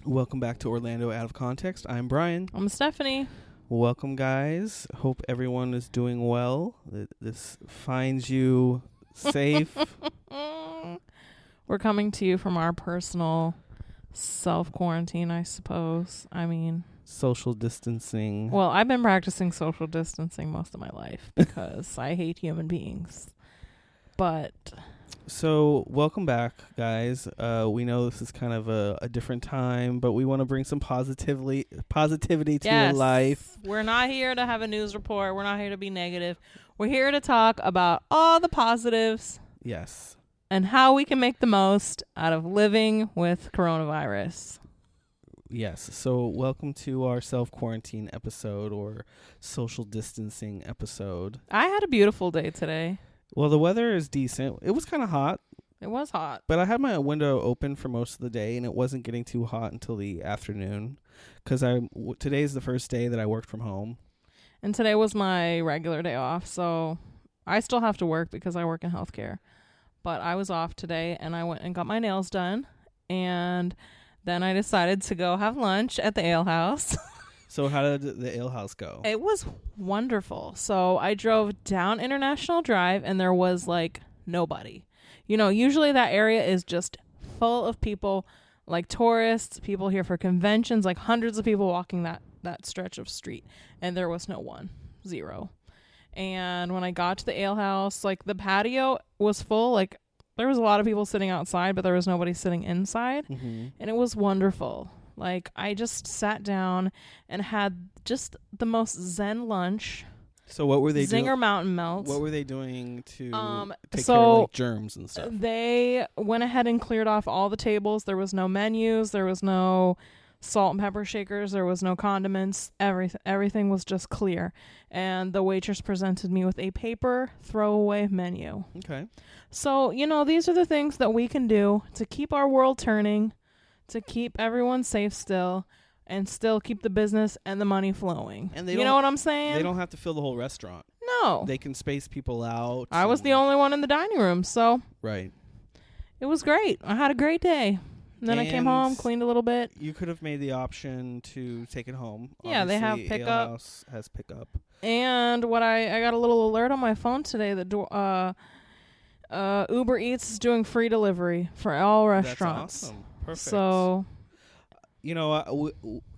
Welcome back to Orlando Out of Context. I'm Brian. I'm Stephanie. Welcome, guys. Hope everyone is doing well. This finds you safe. We're coming to you from our personal self-quarantine, I suppose. I mean, social distancing. Well, I've been practicing social distancing most of my life because I hate human beings. But so, welcome back, guys. We know this is kind of a different time, but we want to bring some positivity to your life. We're not here to have a news report. We're not here to be negative. We're here to talk about all the positives. Yes. And how we can make the most out of living with coronavirus. Yes. So, welcome to our self-quarantine episode or social distancing episode. I had a beautiful day today. Well, the weather is decent. It was kind of hot. It was hot. But I had my window open for most of the day, and it wasn't getting too hot until the afternoon. Because today's the first day that I worked from home. And today was my regular day off, so I still have to work because I work in healthcare. But I was off today, and I went and got my nails done. And then I decided to go have lunch at the Ale House. So how did the Ale House go? It was wonderful. So I drove down International Drive, and there was, like, nobody. You know, usually that area is just full of people, like tourists, people here for conventions, like hundreds of people walking that stretch of street. And there was no one. Zero. And when I got to the Ale House, like, the patio was full. Like, there was a lot of people sitting outside, but there was nobody sitting inside. Mm-hmm. And it was wonderful. Like, I just sat down and had just the most zen lunch. So what were they doing? Zinger Mountain Melt. What were they doing to take care of, like, germs and stuff? They went ahead and cleared off all the tables. There was no menus. There was no salt and pepper shakers. There was no condiments. Everything was just clear. And the waitress presented me with a paper throwaway menu. Okay. So, you know, these are the things that we can do to keep our world turning, to keep everyone safe still, and still keep the business and the money flowing. And you know what I'm saying? They don't have to fill the whole restaurant. No. They can space people out. I was the only one in the dining room, so. Right. It was great. I had a great day. And then I came home, cleaned a little bit. You could have made the option to take it home. Yeah, obviously, they have pickup. Ale House has pickup. And what I got a little alert on my phone today that Uber Eats is doing free delivery for all restaurants. That's awesome. Perfect. So, you know,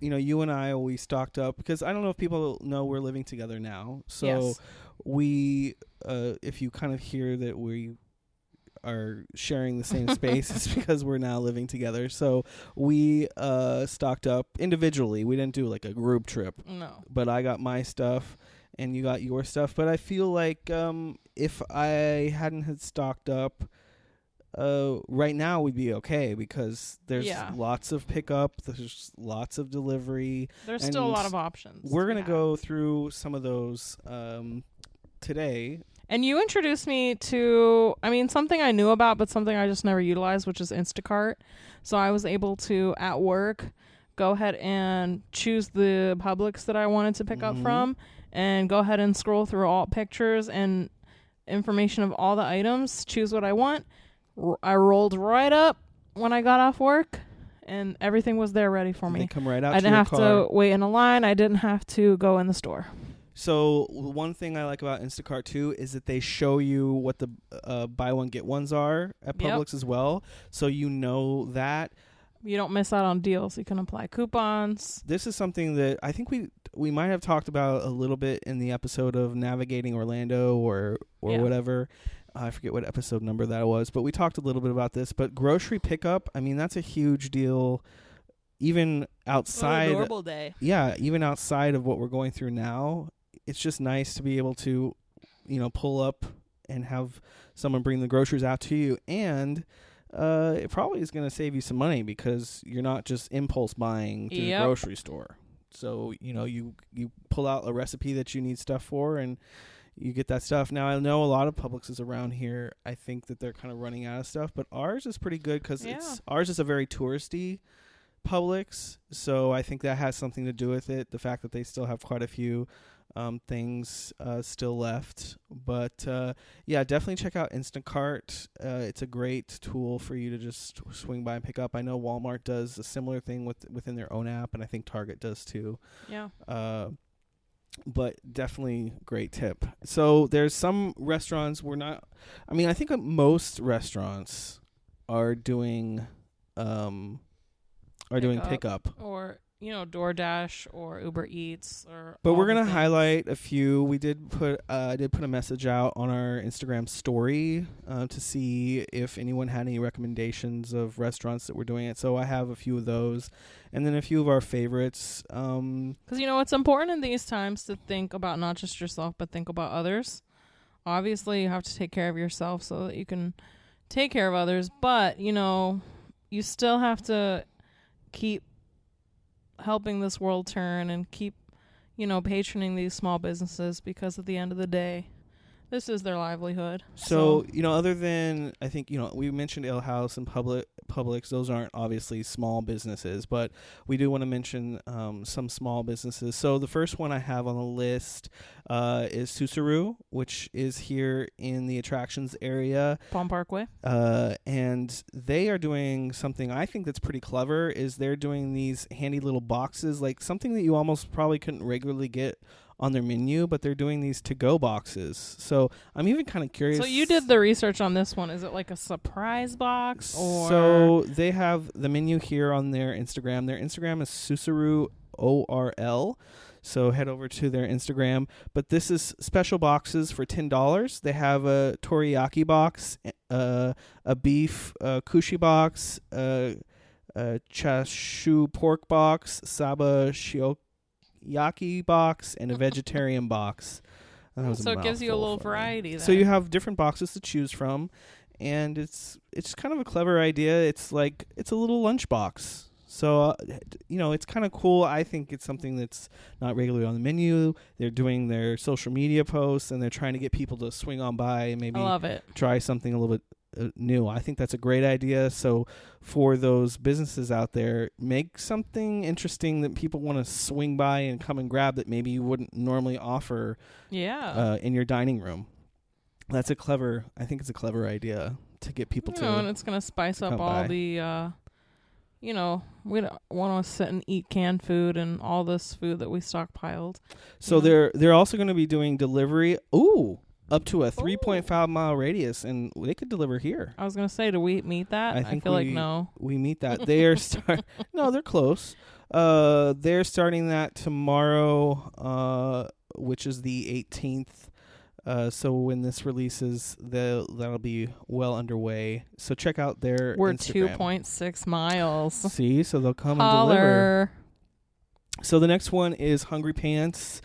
you and I, we stocked up because I don't know if people know we're living together now. So yes. We, if you kind of hear that we are sharing the same space, it's because we're now living together. So we stocked up individually. We didn't do like a group trip. No. But I got my stuff and you got your stuff. But I feel like if I hadn't had stocked up, right now we'd be okay because there's lots of pickup, there's lots of delivery. There's still a lot of options. We're going to go through some of those today. And you introduced me to, I mean, something I knew about, but something I just never utilized, which is Instacart. So I was able to, at work, go ahead and choose the Publix that I wanted to pick up from and go ahead and scroll through all pictures and information of all the items, choose what I want. I rolled right up when I got off work, and everything was there ready for me. They come right out. I didn't have to wait in a line. I didn't have to go in the store. So one thing I like about Instacart too is that they show you what the buy one get ones are at Publix as well, so you know that you don't miss out on deals. You can apply coupons. This is something that I think we might have talked about a little bit in the episode of Navigating Orlando or whatever. I forget what episode number that was, but we talked a little bit about this. But grocery pickup, I mean, that's a huge deal. Even outside, a normal day. Yeah, even outside of what we're going through now, it's just nice to be able to, you know, pull up and have someone bring the groceries out to you. And it probably is going to save you some money because you're not just impulse buying to the grocery store. So, you know, you pull out a recipe that you need stuff for and you get that stuff. Now, I know a lot of Publixes around here, I think that they're kind of running out of stuff, but ours is pretty good because ours is a very touristy Publix, so I think that has something to do with it. The fact that they still have quite a few things still left. But yeah, definitely check out Instacart. It's a great tool for you to just swing by and pick up. I know Walmart does a similar thing within their own app, and I think Target does too. Yeah. But definitely great tip. So there's some restaurants I think most restaurants are doing pickup. Or, DoorDash or Uber Eats But we're going to highlight a few. We did put I did put a message out on our Instagram story to see if anyone had any recommendations of restaurants that were doing it. So I have a few of those, and then a few of our favorites. Because it's important in these times to think about not just yourself, but think about others. Obviously, you have to take care of yourself so that you can take care of others. But you still have to keep helping this world turn and keep, patroning these small businesses, because at the end of the day, this is their livelihood. So, other than, I think, we mentioned Ale House and Publix. Those aren't obviously small businesses, but we do want to mention some small businesses. So the first one I have on the list is Susaru, which is here in the attractions area. Palm Parkway. And they are doing something I think that's pretty clever, is they're doing these handy little boxes, like something that you almost probably couldn't regularly get on their menu, but they're doing these to-go boxes. So I'm even kind of curious. So you did the research on this one. Is it like a surprise box? Or So they have the menu here on their Instagram. Their Instagram is Susaru ORL. So head over to their Instagram. But this is special boxes for $10. They have a teriyaki box, a beef kushi box, a chashu pork box, saba shiokiyaki box, and a vegetarian box. So it gives you a little variety then. So you have different boxes to choose from, and it's kind of a clever idea. It's like it's a little lunch box. So it's kind of cool. I think it's something that's not regularly on the menu. They're doing their social media posts, and they're trying to get people to swing on by and maybe I love it. Try something a little bit new. I think that's a great idea. So for those businesses out there, make something interesting that people want to swing by and come and grab that maybe you wouldn't normally offer in your dining room. I think it's a clever idea to get people to, and it's going to spice up all by. the, we don't want to sit and eat canned food and all this food that we stockpiled. So they're also going to be doing delivery. Ooh. Up to a 3.5 mile radius, and they could deliver here. I was going to say, do we meet that? I feel like no. We meet that. They are No, they're close. They're starting that tomorrow, which is the 18th. So when this releases, that'll be well underway. So check out their Instagram. 2.6 miles. See, so they'll come and deliver. So the next one is Hungry Pants.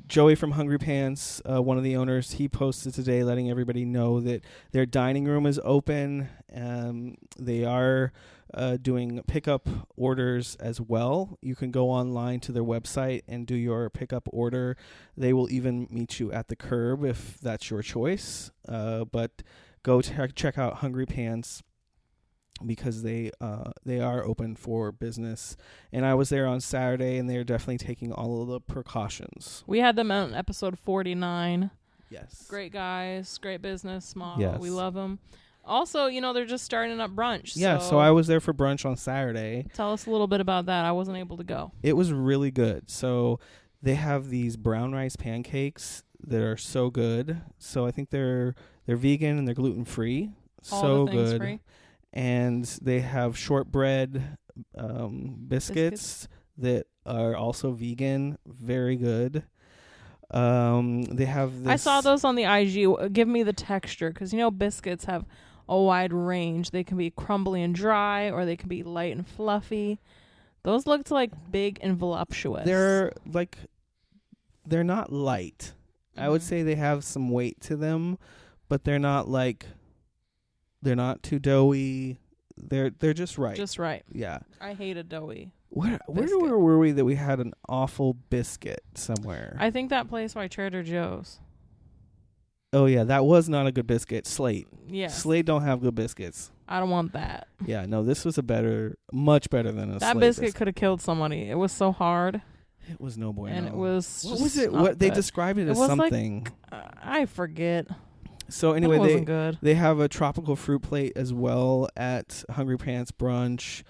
Joey from Hungry Pants, one of the owners, he posted today letting everybody know that their dining room is open. They are doing pickup orders as well. You can go online to their website and do your pickup order. They will even meet you at the curb if that's your choice. But go check out Hungry Pants, because they are open for business. And I was there on Saturday, and they're definitely taking all of the precautions. We had them on episode 49. Yes. Great guys, great business model. Yes. We love them. Also, they're just starting up brunch. Yeah, so I was there for brunch on Saturday. Tell us a little bit about that. I wasn't able to go. It was really good. So they have these brown rice pancakes that are so good. So I think they're vegan and they're gluten-free. All so the things good. Free. And they have shortbread biscuits that are also vegan. Very good. They have this. I saw those on the IG. Give me the texture, because biscuits have a wide range. They can be crumbly and dry, or they can be light and fluffy. Those looked like big and voluptuous. They're not light. Mm-hmm. I would say they have some weight to them, but they're not too doughy. They're just right. Just right. Yeah. I hated doughy. Where were we that we had an awful biscuit somewhere? I think that place by Trader Joe's. Oh yeah, that was not a good biscuit. Slate. Yeah. Slate don't have good biscuits. I don't want that. Yeah, no, this was much better than a That Slate biscuit could have killed somebody. It was so hard. It was no bueno. And it was what just was it? not What they good. described it as was like- something. I forget. So It anyway, wasn't good. they have a tropical fruit plate as well at Hungry Pants Brunch.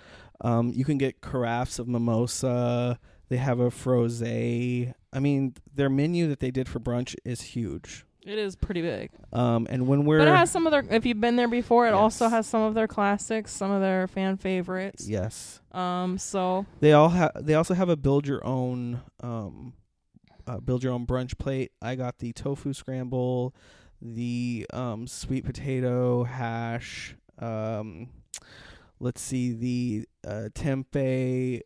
You can get carafes of mimosa. They have a frosé. I mean, their menu that they did for brunch is huge. It is pretty big. And when we're But it has some of their, if you've been there before, it also Yes. has some of their classics, some of their fan favorites. yes, So they also have a build your own brunch plate. I got the tofu scramble, the sweet potato hash. Let's see, the tempeh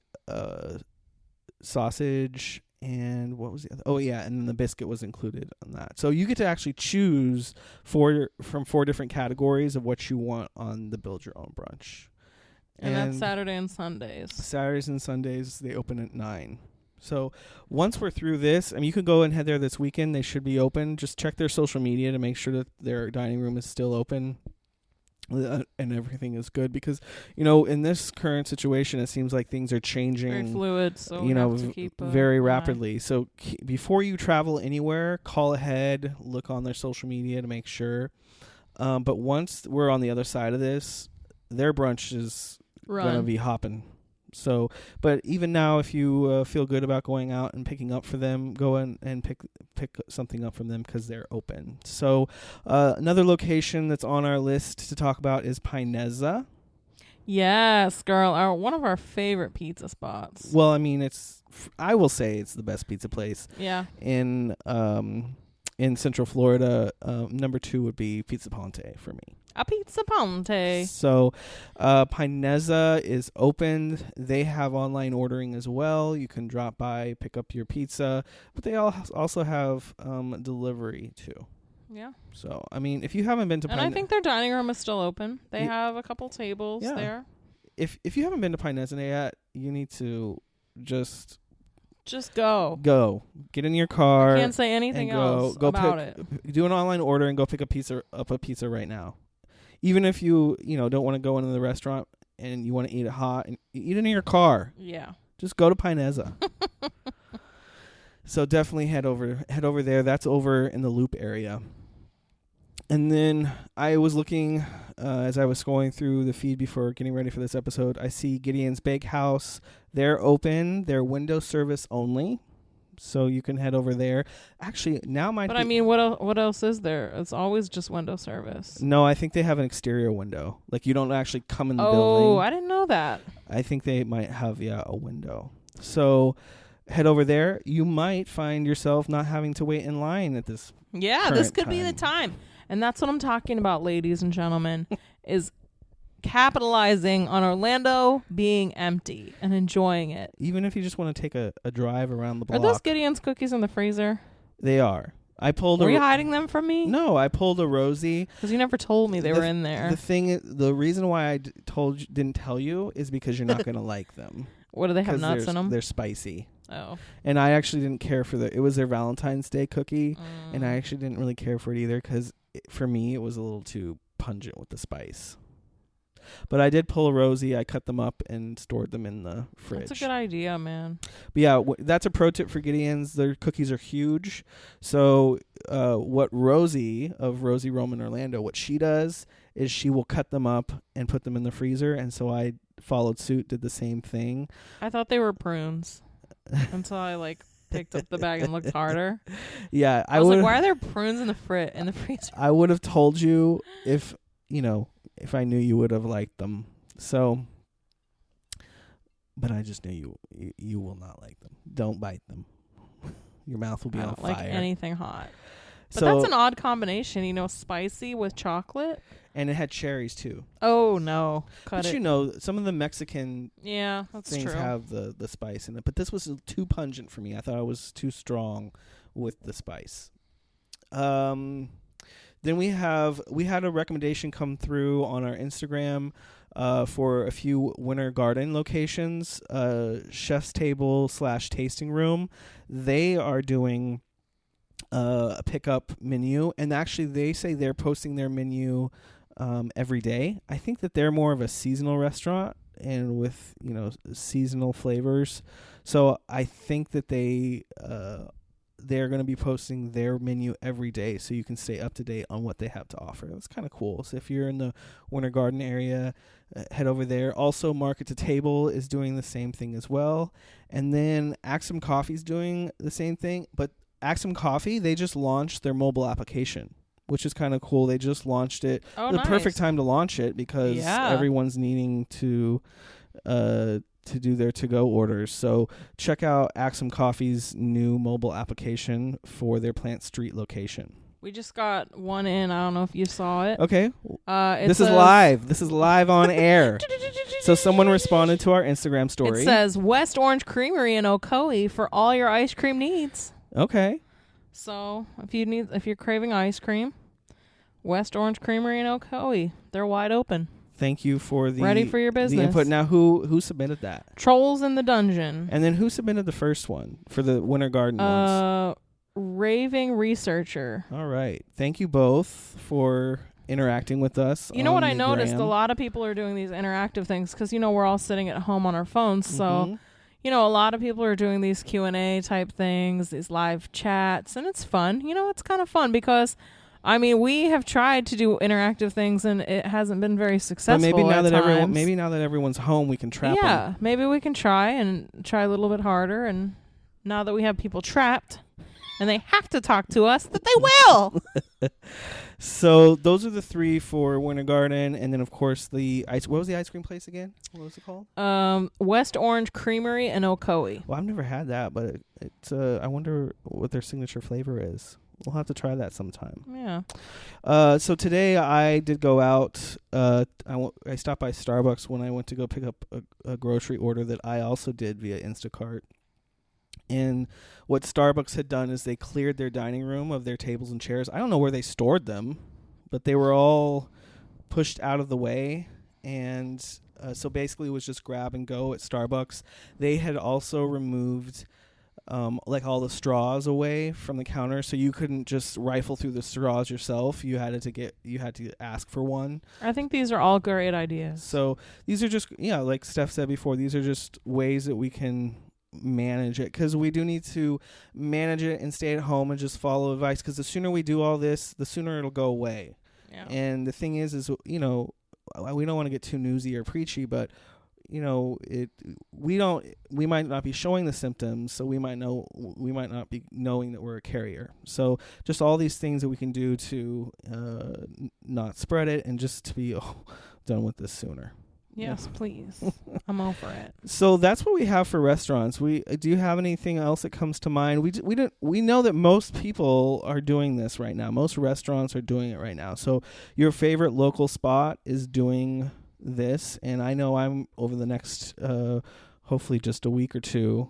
sausage, and what was the other? Oh yeah, and then the biscuit was included on that. So you get to actually choose from 4 different categories of what you want on the build your own brunch. and that's Saturday and Sundays. Saturdays and Sundays they open at 9. So once we're through this, I mean, you can go and head there this weekend. They should be open. Just check their social media to make sure that their dining room is still open and everything is good, because in this current situation it seems like things are changing Very fluid, so we have to keep very an eye. rapidly. So before you travel anywhere, call ahead, look on their social media to make sure. But once we're on the other side of this, their brunch is going to be hopping. So, but even now, if you feel good about going out and picking up for them, go in and pick something up from them because they're open. So, another location that's on our list to talk about is Pinezza. Yes, girl, one of our favorite pizza spots. Well, I mean, I will say it's the best pizza place Yeah. in Central Florida. Number 2 would be Pizza Ponte for me. A Pizza Ponte. So, Pinezza is open. They have online ordering as well. You can drop by, pick up your pizza, but they also have delivery too. Yeah. So, I mean, if you haven't been to And I think their dining room is still open. They Yeah. have a couple tables Yeah. there. if you haven't been to Pinezza yet, you need to just go. Get in your car. Can't say anything and else go about pick- it. Do an online order and go pick a pizza right now. Even if you don't want to go into the restaurant and you want to eat it hot, and eat it in your car. Yeah. Just go to Pinezza. So definitely head over there. That's over in the Loop area. And then I was looking as I was scrolling through the feed before getting ready for this episode. I see Gideon's Bakehouse. They're open. They're window service only. So you can head over there. Actually, now might But be... I mean, what else is there? It's always just window service. No, I think they have an exterior window. Like, you don't actually come in the building. Oh, I didn't know that. I think they might have, a window. So head over there. You might find yourself not having to wait in line at this. Yeah, this current could be the time. And that's what I'm talking about, ladies and gentlemen, is capitalizing on Orlando being empty and enjoying it. Even if you just want to take a drive around the block. Are those Gideon's cookies in the freezer? They are. I pulled Were you hiding them from me? No, I pulled a Rosie. Because you never told me they were in there. The reason why I didn't tell you is because you're not going to like them. What, do they have nuts in them? They're spicy. Oh. And I actually didn't care for it was their Valentine's Day cookie, and I actually didn't really care for it either because for me it was a little too pungent with the spice. But I did pull a Rosie. I cut them up and stored them in the fridge. That's a good idea, man. But yeah, that's a pro tip for Gideon's. Their cookies are huge. So what Rosie of Rosie Roman Orlando, what she does is she will cut them up and put them in the freezer. And so I followed suit, did the same thing. I thought they were prunes until I picked up the bag and looked harder. Yeah, I was like, why are there prunes in the freezer? I would have told you if I knew you would have liked them. So, but I just knew you will not like them. Don't bite them. Your mouth will be on fire. I don't like anything hot. But So, that's an odd combination, spicy with chocolate. and it had cherries too. Oh no, cut But it. some of the Mexican Yeah, that's things true. have the spice in it. But this was too pungent for me. I thought I was too strong with the spice. Then we had a recommendation come through on our Instagram for a few Winter Garden locations. Chef's Table / Tasting Room. They are doing a pickup menu, and actually they say they're posting their menu every day. I think that they're more of a seasonal restaurant, and with seasonal flavors. So I think that they're going to be posting their menu every day, so you can stay up to date on what they have to offer. That's kind of cool. So if you're in the Winter Garden area, head over there. Also, Market to Table is doing the same thing as well. And then Axum Coffee's doing the same thing. But Axum Coffee, they just launched their mobile application, which is kind of cool. They just launched it. Oh, the nice. perfect time to launch it because everyone's needing to do their to-go orders. So check out Axum Coffee's new mobile application for their Plant Street location. We just got one in. I don't know if you saw it. Okay. This is live. This is live on air. So someone responded to our Instagram story. It says West Orange Creamery in Ocoee for all your ice cream needs. Okay. So if you're craving ice cream, West Orange Creamery in Ocoee, they're wide open. Thank you for ready for your business. The input. Now, who submitted that? Trolls in the Dungeon. And then who submitted the first one for the Winter Garden ones? Raving Researcher. All right. Thank you both for interacting with us. You know what I noticed? A lot of people are doing these interactive things because we're all sitting at home on our phones. So, a lot of people are doing these Q&A type things, these live chats, and it's fun. It's kind of fun because we have tried to do interactive things and it hasn't been very successful. But maybe now that everyone's home, we can trap them. Yeah, maybe we can try a little bit harder. And now that we have people trapped and they have to talk to us, that they will. So those are the three for Winter Garden, and then of course what was the ice cream place again? What was it called? West Orange Creamery in Ocoee. Well, I've never had that, but it's I wonder what their signature flavor is. We'll have to try that sometime. Yeah. So today I did go out. I stopped by Starbucks when I went to go pick up a grocery order that I also did via Instacart. And what Starbucks had done is they cleared their dining room of their tables and chairs. I don't know where they stored them, but they were all pushed out of the way. And so basically it was just grab and go at Starbucks. They had also removed all the straws away from the counter, so you couldn't just rifle through the straws yourself. You had to ask for one. I think these are all great ideas. So these are just like Steph said before, these are just ways that we can manage it, because we do need to manage it and stay at home and just follow advice, because the sooner we do all this, the sooner it'll go away. Yeah. And the thing is we don't want to get too newsy or preachy, but we might not be showing the symptoms, so we might not be knowing that we're a carrier. So just all these things that we can do to not spread it and just to be done with this sooner. Yes, please. I'm all for it. So that's what we have for restaurants. Do you have anything else that comes to mind? We know that most people are doing this right now. Most restaurants are doing it right now. So your favorite local spot is doing this, and I know I'm over the next hopefully just a week or two,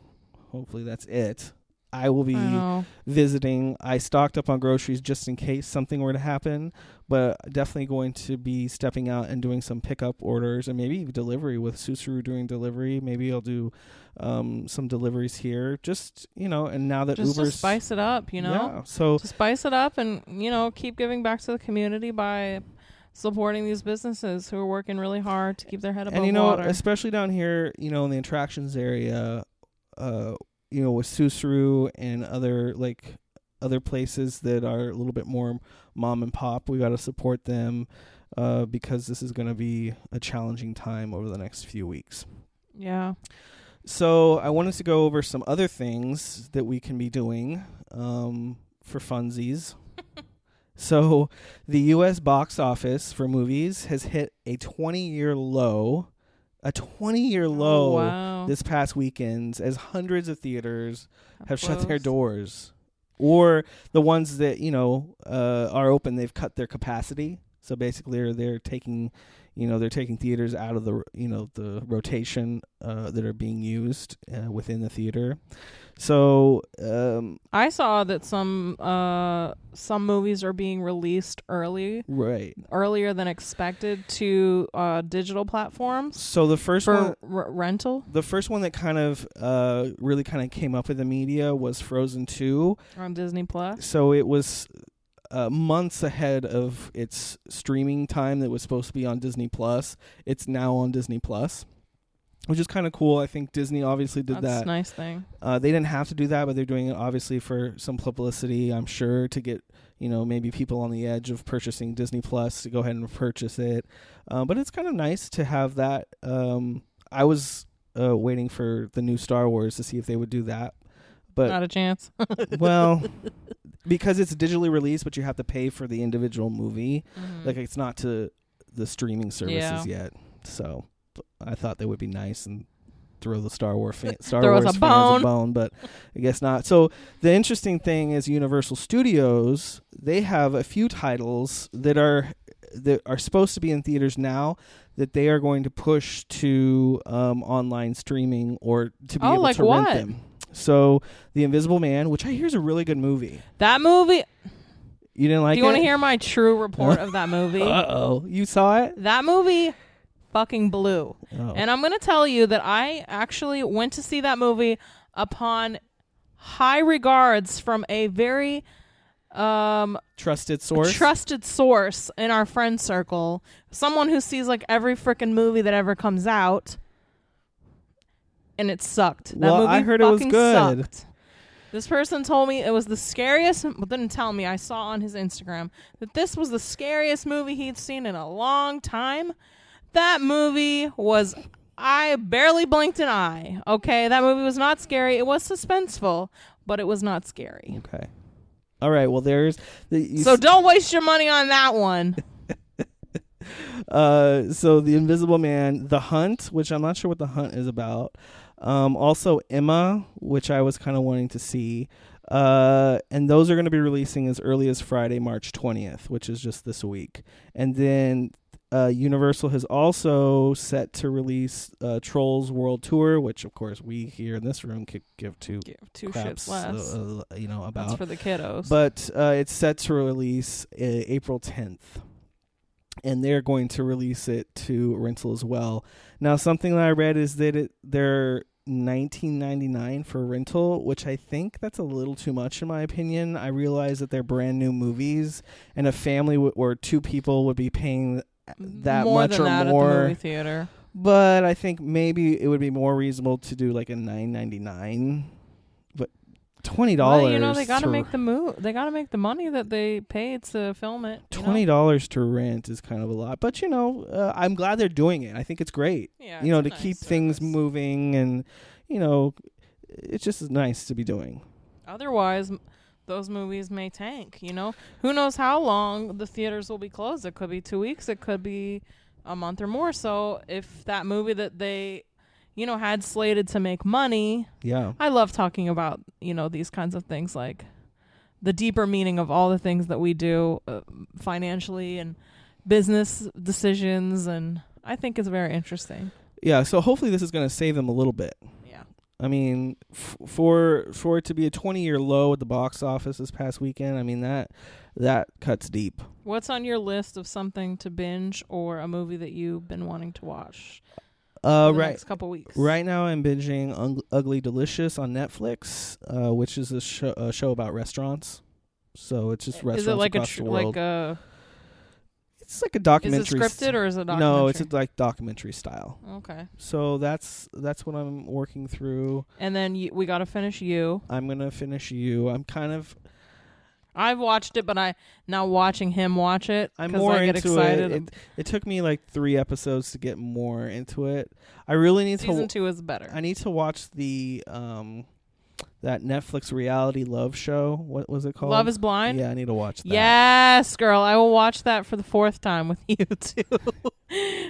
hopefully that's it, I will be visiting. I stocked up on groceries just in case something were to happen, but definitely going to be stepping out and doing some pickup orders and maybe delivery with Susuru doing delivery. Maybe I'll do some deliveries here, just, and now that just Uber's... to spice it up, Yeah, so... To spice it up and, keep giving back to the community by supporting these businesses who are working really hard to keep their head above water. Especially down here, in the attractions area, with Susuru and other places that are a little bit more mom and pop, we got to support them because this is going to be a challenging time over the next few weeks. Yeah. So I wanted to go over some other things that we can be doing for funsies. So the U.S. box office for movies has hit a 20-year low. A 20-year low this past weekend, as hundreds of theaters have shut their doors, or the ones that are open, they've cut their capacity. So basically, they're taking theaters out of the the rotation that are being used within the theater. So I saw that some movies are being released earlier than expected to digital platforms. So the first one rental. The first one that kind of really kind of came up in the media was Frozen 2 on Disney Plus. So it was months ahead of its streaming time that was supposed to be on Disney Plus. It's now on Disney Plus. which is kind of cool. I think Disney obviously did That's that. a nice thing. They didn't have to do that, but they're doing it obviously for some publicity, I'm sure, to get, maybe people on the edge of purchasing Disney Plus to go ahead and purchase it. But it's kind of nice to have that. I was waiting for the new Star Wars to see if they would do that. But Not a chance. well, because it's digitally released, but you have to pay for the individual movie. Mhm. Like, it's not to the streaming services Yeah. yet. So I thought that would be nice and throw the Star Wars fans a bone, but I guess not. So the interesting thing is Universal Studios, they have a few titles that are supposed to be in theaters now that they are going to push to online streaming or to be able to rent them. So The Invisible Man, which I hear is a really good movie. That movie. You didn't like it? Do you want to hear my true report of that movie? Uh-oh. You saw it? That movie fucking blew. Oh. And I'm going to tell you that I actually went to see that movie upon high regards from a very trusted source in our friend circle. Someone who sees like every freaking movie that ever comes out. And it sucked. That movie I heard it was good. Sucked. This person told me it was the scariest, but didn't tell me. I saw on his Instagram that this was the scariest movie he'd seen in a long time. That movie was, I barely blinked an eye. Okay, that movie was not scary. It was suspenseful, but it was not scary. Okay. All right. Well, there's so don't waste your money on that one. So The Invisible Man, The Hunt, which I'm not sure what The Hunt is about. Also Emma, which I was kind of wanting to see. And those are going to be releasing as early as Friday, March 20th, which is just this week. And then Universal has also set to release Trolls World Tour, which of course we here in this room could give two craps, shits less. About. That's for the kiddos. But it's set to release April 10th. And they're going to release it to rental as well. Now, something that I read is that they're $19.99 for rental, which I think that's a little too much in my opinion. I realize that they're brand new movies, and a family or two people would be paying that more much than or that more at the movie theater. But I think maybe it would be more reasonable to do like a $9.99. But $20. Well, they got to make the move. They got to make the money that they paid to film it. $20 to rent is kind of a lot, but I'm glad they're doing it. I think it's great. Yeah, to nice keep service. things moving, and it's just nice to be doing. Otherwise, those movies may tank. Who knows how long the theaters will be closed? It could be 2 weeks. It could be a month or more. So if that movie that they had slated to make money. Yeah. I love talking about, these kinds of things, like the deeper meaning of all the things that we do financially and business decisions. And I think it's very interesting. Yeah. So hopefully this is going to save them a little bit. Yeah. I mean, for it to be a 20-year low at the box office this past weekend, I mean, that cuts deep. What's on your list of something to binge or a movie that you've been wanting to watch? Next couple weeks. Right now, I'm binging Ugly Delicious on Netflix, which is a show about restaurants. So it's just restaurants across the world. It's like a documentary. Is it scripted or is it a documentary? No, it's like documentary style. Okay. So that's what I'm working through. And then we got to finish You. I'm gonna finish You. I've watched it, but I now watching him watch it. I'm more I get into excited. It took me like 3 episodes to get more into it. I really need Season 2 is better. I need to watch the that Netflix reality love show. What was it called? Love is Blind? Yeah, I need to watch that. Yes, girl. I will watch that for the 4th time with you, too.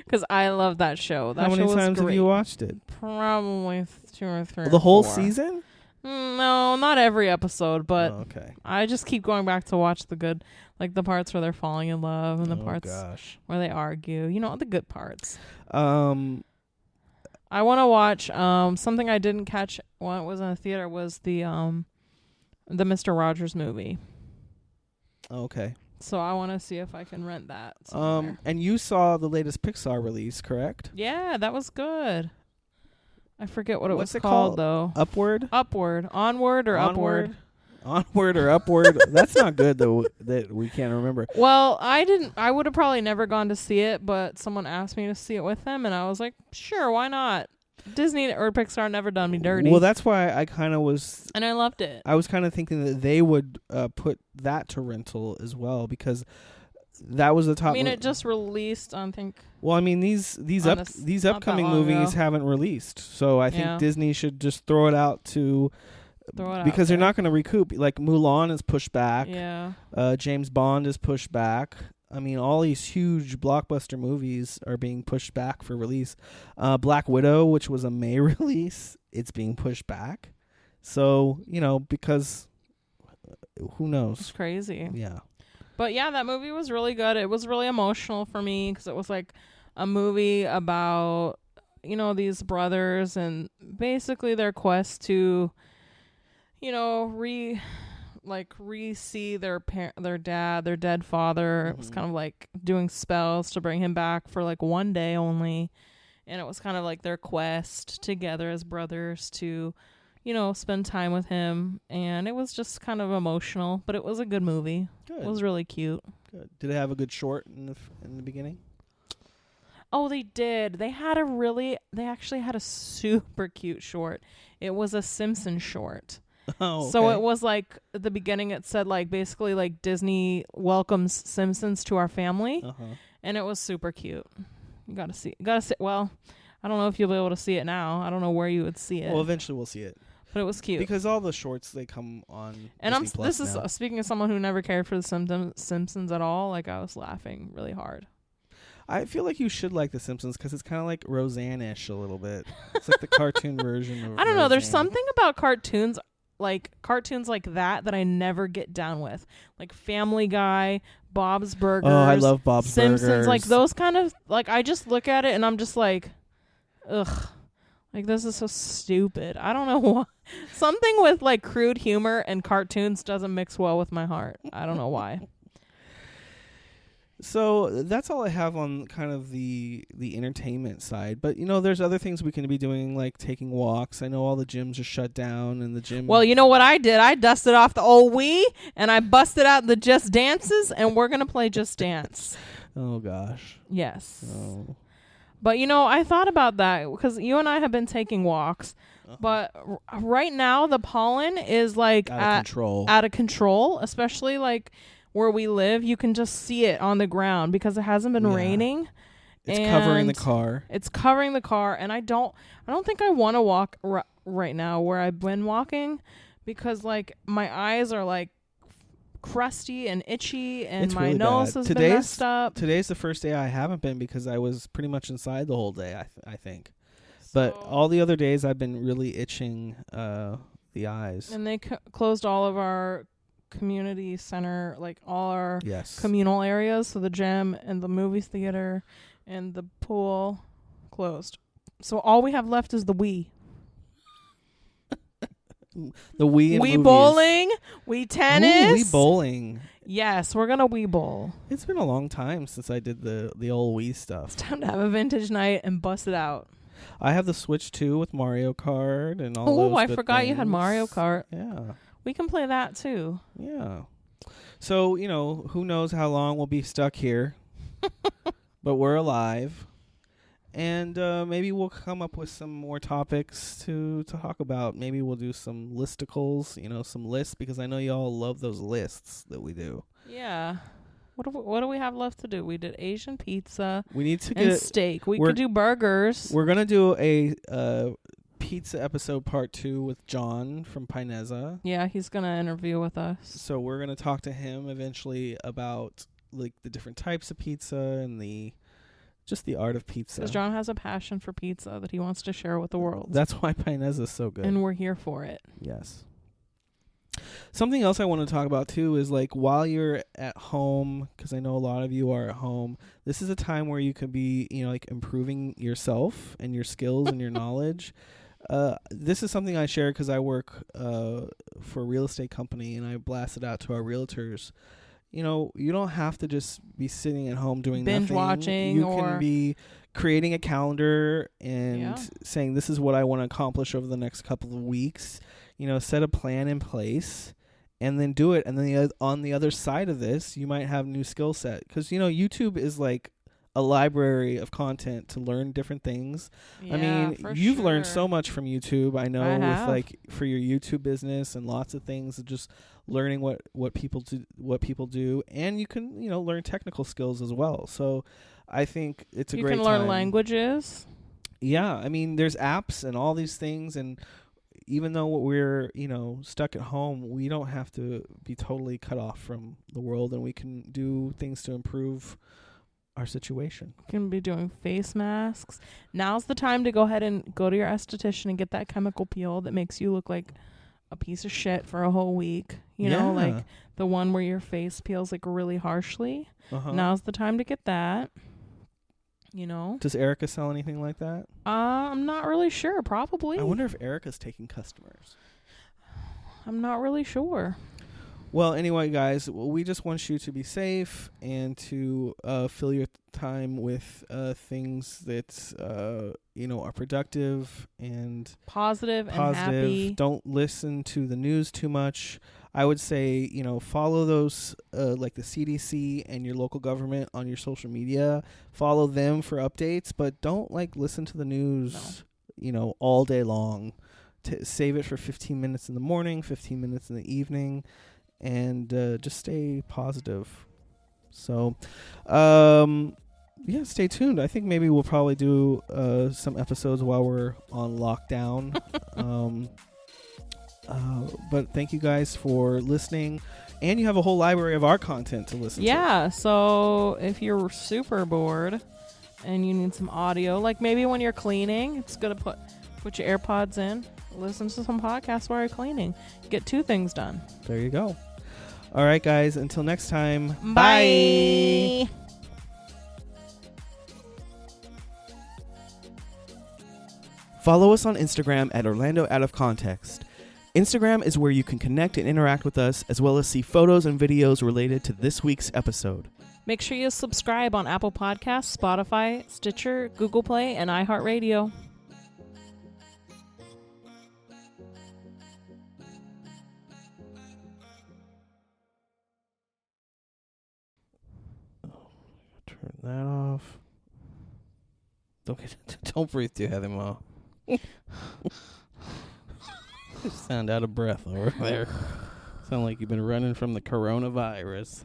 Because I love that show. How many times have you watched it? Probably 2 or 3 The whole 4. season? No, not every episode, but okay. I just keep going back to watch the good, like the parts where they're falling in love and the parts where they argue. The good parts. I want to watch something I didn't catch when it was in the theater was the Mr. Rogers movie. Okay. So I want to see if I can rent that somewhere. And you saw the latest Pixar release, correct? Yeah, that was good. I forget what What's it was it called? though. Upward? Onward or Upward? Onward or Upward? That's not good though. That we can't remember. Well, I would have probably never gone to see it, but someone asked me to see it with them, and I was like, sure, why not? Disney or Pixar never done me dirty. Well, that's why I kind of was. And I loved it. I was kind of thinking that they would put that to rental as well, because that was the top. I mean, it just released on, I think. Well, I mean, these upcoming movies haven't released, so I think Disney should just throw it out to. Because they're not going to recoup. Like Mulan is pushed back. Yeah. James Bond is pushed back. I mean, all these huge blockbuster movies are being pushed back for release. Black Widow, which was a May release, it's being pushed back. So, because who knows? It's crazy. Yeah. But yeah, that movie was really good. It was really emotional for me because it was like a movie about, these brothers and basically their quest to, re-see their dad, their dead father. It was kind of like doing spells to bring him back for like one day only. And it was kind of like their quest together as brothers to, spend time with him. And it was just kind of emotional, but it was a good movie. Good. It was really cute. Good. Did it have a good short in the beginning? Oh, they did. They actually had a super cute short. It was a Simpsons short. Oh, okay. So it was like at the beginning it said like basically like Disney welcomes Simpsons to our family. And it was super cute. You gotta see. Well, I don't know if you'll be able to see it now. I don't know where you would see it. Well, eventually we'll see it. But it was cute. Because all the shorts, they come on and Disney Plus this now. is speaking of someone who never cared for the Simpsons at all. Like I was laughing really hard. I feel like you should like The Simpsons because it's kind of like Roseanne-ish a little bit. It's like the cartoon version of I don't know. There's Roseanne. something about cartoons like that I never get down with. Like Family Guy, Bob's Burgers. Oh, I love Bob's Simpsons, Burgers. like those kind of like I just look at it and I'm just like, ugh. Like this is so stupid. I don't know why. Something with like crude humor and cartoons doesn't mix well with my heart. I don't know why. So that's all I have on kind of the entertainment side. But, there's other things we can be doing, like taking walks. I know all the gyms are shut down and the gym. Well, you know what I did? I dusted off the old Wii and I busted out the Just Dances and we're going to play Just Dance. Oh, gosh. Yes. Oh. But, I thought about that because you and I have been taking walks. But right now the pollen is like out of control, especially like where we live. You can just see it on the ground because it hasn't been raining. It's covering the car. It's covering the car, and I don't think I want to walk right now where I've been walking because like my eyes are like crusty and itchy and it's my really nose bad. has been messed up. Today's the first day I haven't been because I was pretty much inside the whole day, I think. But all the other days I've been really itching the eyes. And they closed all of our community center, like all our communal areas, so the gym and the movie theater and the pool closed. So all we have left is the Wii. The Wii and Wii movies. bowling, Wii tennis. Ooh, Wii bowling. Yes, we're gonna Wii bowl. It's been a long time since I did the old Wii stuff. It's time to have a vintage night and bust it out. I have the Switch 2 with Mario Kart and all those. Oh, I good forgot things. you had Mario Kart. Yeah. We can play that too. Yeah. So, who knows how long we'll be stuck here. But we're alive. And maybe we'll come up with some more topics to talk about. Maybe we'll do some listicles, some lists, because I know y'all love those lists that we do. Yeah. What do we have left to do? We did Asian pizza. We need to get steak. We could do burgers. We're gonna do a pizza episode part 2 with John from Pinezza. Yeah, he's gonna interview with us. So we're gonna talk to him eventually about like the different types of pizza and just the art of pizza. Because John has a passion for pizza that he wants to share with the world. That's why Pinezza is so good. And we're here for it. Yes. Something else I want to talk about too is like while you're at home, because I know a lot of you are at home, this is a time where you could be, like improving yourself and your skills and your knowledge. This is something I share because I work for a real estate company and I blast it out to our realtors. You don't have to just be sitting at home doing binge nothing. watching. You can be creating a calendar and saying this is what I want to accomplish over the next couple of weeks. Set a plan in place and then do it. And then on the other side of this, you might have new skill set. Because, YouTube is like a library of content to learn different things. Yeah, I mean, for you've learned sure. so much from YouTube. I know I with have. like for your YouTube business and lots of things, just learning what people do, and you can learn technical skills as well. So I think it's a You great can learn time. languages. Yeah, I mean, there's apps and all these things, and even though we're stuck at home, we don't have to be totally cut off from the world, and we can do things to improve our situation. You can be doing face masks. Now's the time to go ahead and go to your esthetician and get that chemical peel that makes you look like a piece of shit for a whole week. You know, like the one where your face peels like really harshly. Now's the time to get that. Does Erica sell anything like that? I'm not really sure. Probably. I wonder if Erica's taking customers. I'm not really sure. Well, anyway, guys, we just want you to be safe and to fill your time with things that are productive and Positive and happy. Don't listen to the news too much. I would say, follow those like the CDC and your local government on your social media. Follow them for updates, but don't listen to the news, all day long. Save it for 15 minutes in the morning, 15 minutes in the evening, and just stay positive. So, stay tuned. I think maybe we'll probably do some episodes while we're on lockdown. But thank you guys for listening, and you have a whole library of our content to listen to. Yeah, so if you're super bored and you need some audio, like maybe when you're cleaning, it's good to put your AirPods in, listen to some podcasts while you're cleaning. Get 2 things done. There you go. All right, guys, until next time. Bye. Follow us on Instagram at Orlando Out of Context. Instagram is where you can connect and interact with us, as well as see photos and videos related to this week's episode. Make sure you subscribe on Apple Podcasts, Spotify, Stitcher, Google Play, and iHeartRadio. Turn that off. Don't breathe too heavy, Ma. You sound out of breath over there. Sound like you've been running from the coronavirus.